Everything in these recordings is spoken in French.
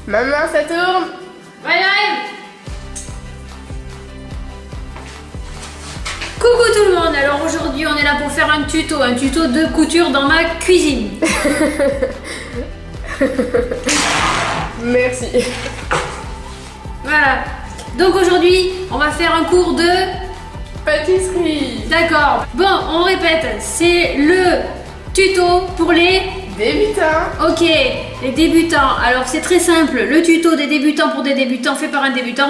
Maman, ça tourne. Ouais, j'arrive. Coucou tout le monde, alors aujourd'hui on est là pour faire un tuto de couture dans ma cuisine. Merci. Voilà, donc aujourd'hui on va faire un cours de Pâtisserie. D'accord, bon on répète, c'est le tuto pour les Débutants. Ok, les débutants. Alors c'est très simple, le tuto des débutants pour des débutants fait par un débutant.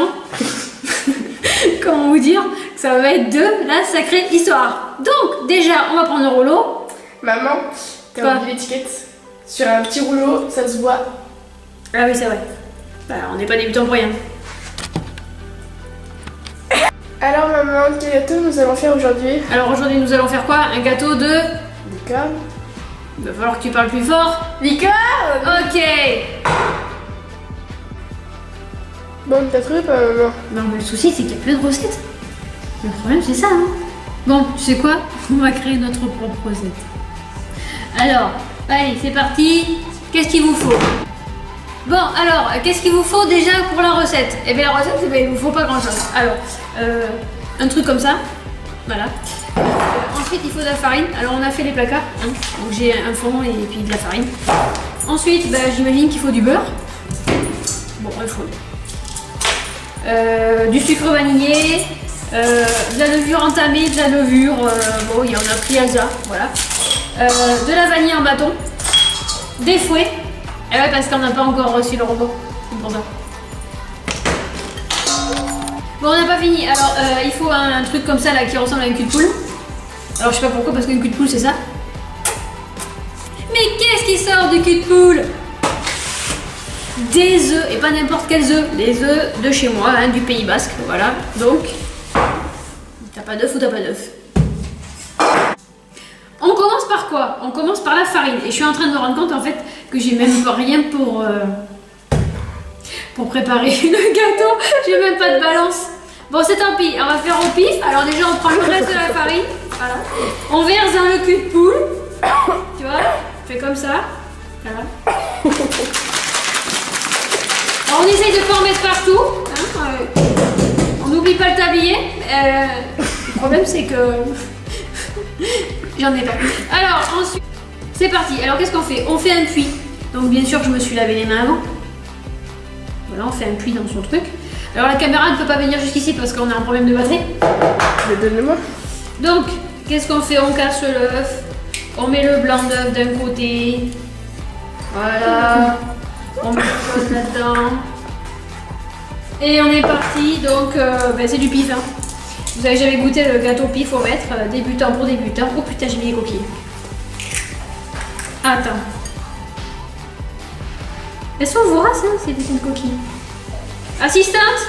Comment vous dire que ça va être de la sacrée histoire. Donc déjà, on va prendre le rouleau. Maman, Quoi? t'as oublié l'étiquette. Sur un petit rouleau, ça se voit. Ah oui, c'est vrai. Bah, on n'est pas débutant pour rien. Alors maman, quel gâteau nous allons faire aujourd'hui? Alors aujourd'hui, nous allons faire quoi? Un gâteau de... Licorne. Il va falloir que tu parles plus fort. Licorne. Ok. Bon, t'as trouvé pas maman? Non, mais le souci, c'est qu'il y a plus de recettes. Le problème, c'est ça, hein. Bon, tu sais quoi? On va créer notre propre recette. Alors, allez, c'est parti. Qu'est-ce qu'il vous faut? Bon, alors, qu'est-ce qu'il vous faut déjà pour la recette? Eh bien, la recette, eh bien, il ne vous faut pas grand-chose. Alors, un truc comme ça. Voilà. Ensuite, il faut de la farine. Alors, on a fait les placards. Hein. Donc, j'ai un fond et puis de la farine. Ensuite, bah, j'imagine qu'il faut du beurre. Bon, il faut du sucre vanillé, de la levure entamée, de la levure, bon, il y en a pris hasard, voilà. De la vanille en bâton, des fouets, et ouais, parce qu'on n'a pas encore reçu le robot, c'est pour ça. Bon, on n'a pas fini, alors il faut un truc comme ça là qui ressemble à un cul de poule. Alors je sais pas pourquoi, parce qu'un cul de poule c'est ça. Mais qu'est-ce qui sort du cul de poule? Des œufs, et pas n'importe quels œufs, les œufs de chez moi, hein, du Pays Basque, voilà. Donc, t'as pas d'œufs ou t'as pas d'œufs. On commence par quoi? On commence par la farine. Et je suis en train de me rendre compte en fait que j'ai même pas rien pour préparer le gâteau. J'ai même pas de balance. Bon, c'est tant pis, on va faire au pif. Alors déjà, on prend le reste de la farine, voilà. On verse dans le cul de poule, tu vois, on fait comme ça, voilà. Alors on essaye de pas en mettre partout, hein, on n'oublie pas le tablier, le problème c'est que j'en ai pas. Alors ensuite, c'est parti, alors qu'est-ce qu'on fait? On fait un puits, donc bien sûr je me suis lavé les mains avant, voilà on fait un puits dans son truc. Alors la caméra ne peut pas venir jusqu'ici parce qu'on a un problème de batterie. Donne-le-moi. Donc qu'est-ce qu'on fait? On casse l'œuf, on met le blanc d'œuf d'un côté, voilà. On met le jaune là-dedans. Et on est parti, donc ben c'est du pif. Hein. Vous avez jamais goûté le gâteau pif au maître, débutant pour débutant. Oh putain, j'ai mis les coquilles. Attends. Elles sont voraces, hein, ces petites coquilles. Assistante,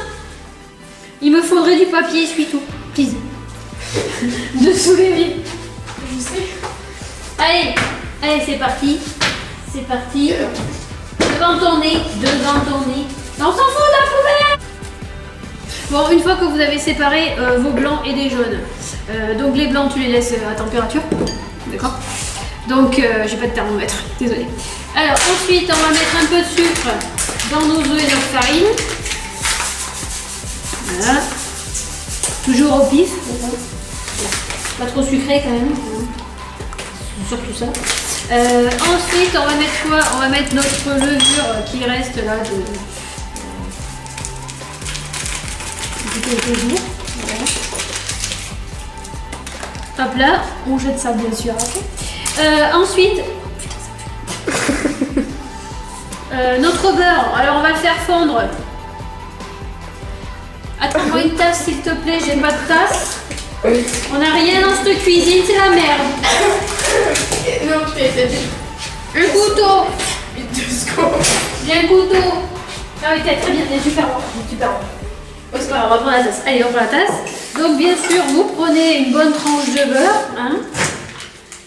il me faudrait du papier essuie-tout, please. Dessous les vies. Je sais. Allez, allez, c'est parti. C'est parti. Devant ton nez, devant ton nez. On s'en fout de la poubelle. Bon, une fois que vous avez séparé vos blancs et des jaunes, donc les blancs tu les laisses à température, d'accord? Donc j'ai pas de thermomètre, désolé. Alors ensuite on va mettre un peu de sucre dans nos œufs et notre farine. Voilà. Toujours au pif. Pas trop sucré quand même. Surtout ça. Ensuite, on va mettre quoi? On va mettre notre levure qui reste là depuis quelques jours. Voilà. Hop là, on jette ça bien sûr après. Ensuite, notre beurre. Alors on va le faire fondre. Attends-moi une tasse s'il te plaît, j'ai pas de tasse. On n'a rien dans cette cuisine, c'est la merde. Non, je t'ai dit. Un couteau. 2 secondes. J'ai un couteau. Ah oui, très bien, c'est super bon. Super bon. Oh, c'est pas grave, on va prendre la tasse. Allez, on prend la tasse. Donc, bien sûr, vous prenez une bonne tranche de beurre. Hein.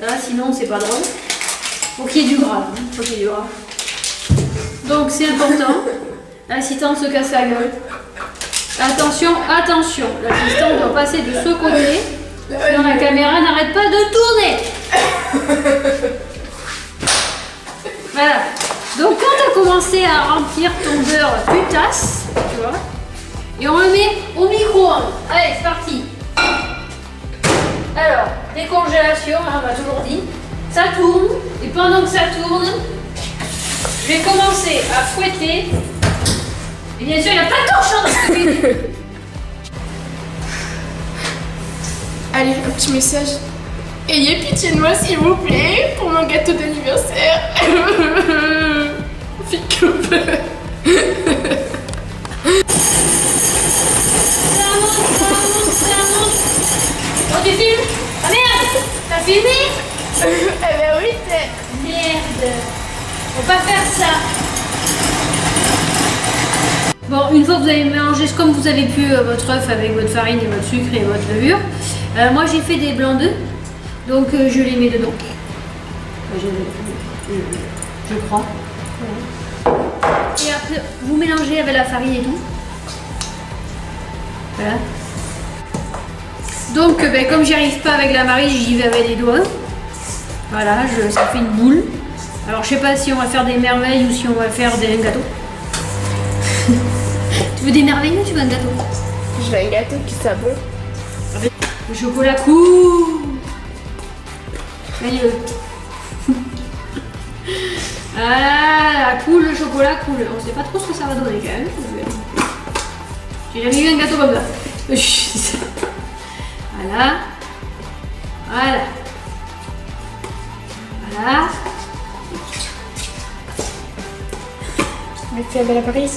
Là, sinon, c'est pas drôle. Faut qu'il y ait du gras. Hein. Faut qu'il y ait du gras. Donc, c'est important. L'assistante se casse la gueule. Attention, attention. L'assistante doit passer de ce côté. Sinon, la caméra n'arrête pas de tourner. Voilà. Donc quand tu as commencé à remplir ton beurre putasse, tu vois, et on le met au micro-ondes. Allez, c'est parti. Alors, décongélation, hein, on m'a toujours dit. Ça tourne, et pendant que ça tourne, je vais commencer à fouetter. Et bien sûr, il n'y a pas de torchon dans cette vidéo. Allez, un petit message. Ayez pitié de moi s'il vous plaît pour mon gâteau d'anniversaire. Pick-up. Oh, tu filmes? Ah merde! T'as filmé? Eh ben oui, c'est... Merde! Faut pas faire ça! Bon, une fois que vous avez mélangé comme vous avez pu votre œuf avec votre farine et votre sucre et votre levure, moi j'ai fait des blancs d'œufs, donc je les mets dedans. Je crois. Voilà. Et après, vous mélangez avec la farine et tout. Voilà. Donc, comme j'y arrive pas avec la Marie, j'y vais avec les doigts. Voilà, ça fait une boule. Alors, je sais pas si on va faire des merveilles ou si on va faire des gâteaux. Tu veux des merveilles ou tu veux un gâteau? Je veux un gâteau qui soit bon. Le chocolat coule. Allez. Ah, coule, le chocolat coule. On sait pas trop ce que ça va donner quand même. J'ai jamais eu un gâteau comme ça. Voilà. Voilà. Voilà. Mais fais à la Paris.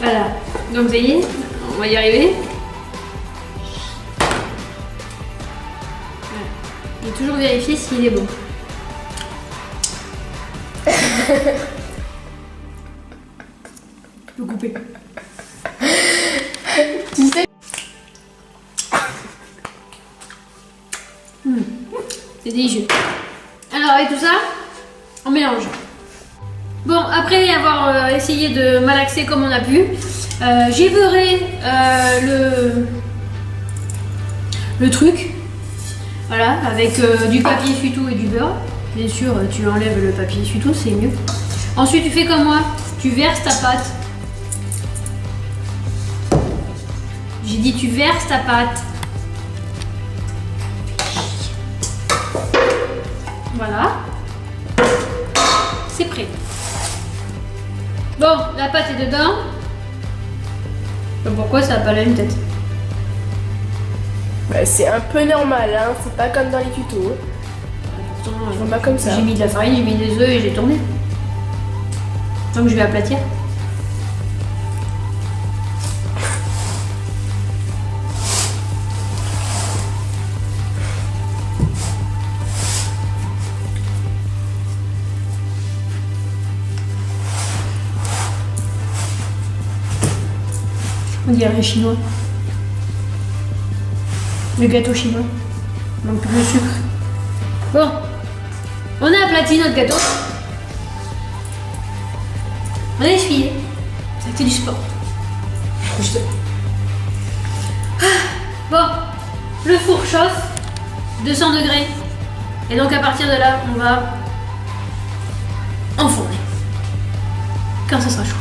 Voilà. Donc vous voyez, on va y arriver. Voilà. Et toujours vérifier s'il est bon. Je peux couper. Tu sais. C'est délicieux. Alors avec tout ça, on mélange. Bon, après avoir essayé de malaxer comme on a pu, j'ai beurré le truc. Voilà, avec du papier essuie-tout et du beurre. Bien sûr, tu enlèves le papier essuie-tout, c'est mieux. Ensuite, tu fais comme moi, tu verses ta pâte. J'ai dit tu verses ta pâte. Voilà. C'est prêt. Bon, la pâte est dedans. Pourquoi ça n'a pas la même tête? Bah, c'est un peu normal, hein. C'est pas comme dans les tutos. Pourtant, Ils font pas comme ça. j'ai mis de la farine, j'ai mis des œufs et j'ai tourné. Donc je vais aplatir. On dirait un chinois. Le gâteau chinois. Donc le sucre. Bon, on a aplati notre gâteau. On a essuyé. C'était du sport. Bon, le four chauffe, 200 degrés. Et donc à partir de là, on va enfourner. Quand ça sera chaud.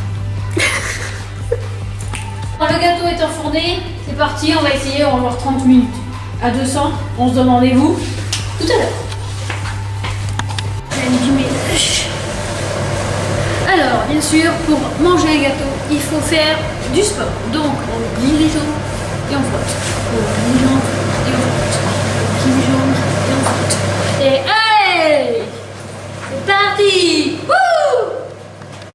Quand le gâteau est enfourné, c'est parti, on va essayer, on va voir 30 minutes. À 200, on se donne rendez-vous tout à l'heure. Alors, bien sûr, pour manger un gâteau, il faut faire du sport. Donc, on plie les os et on frotte.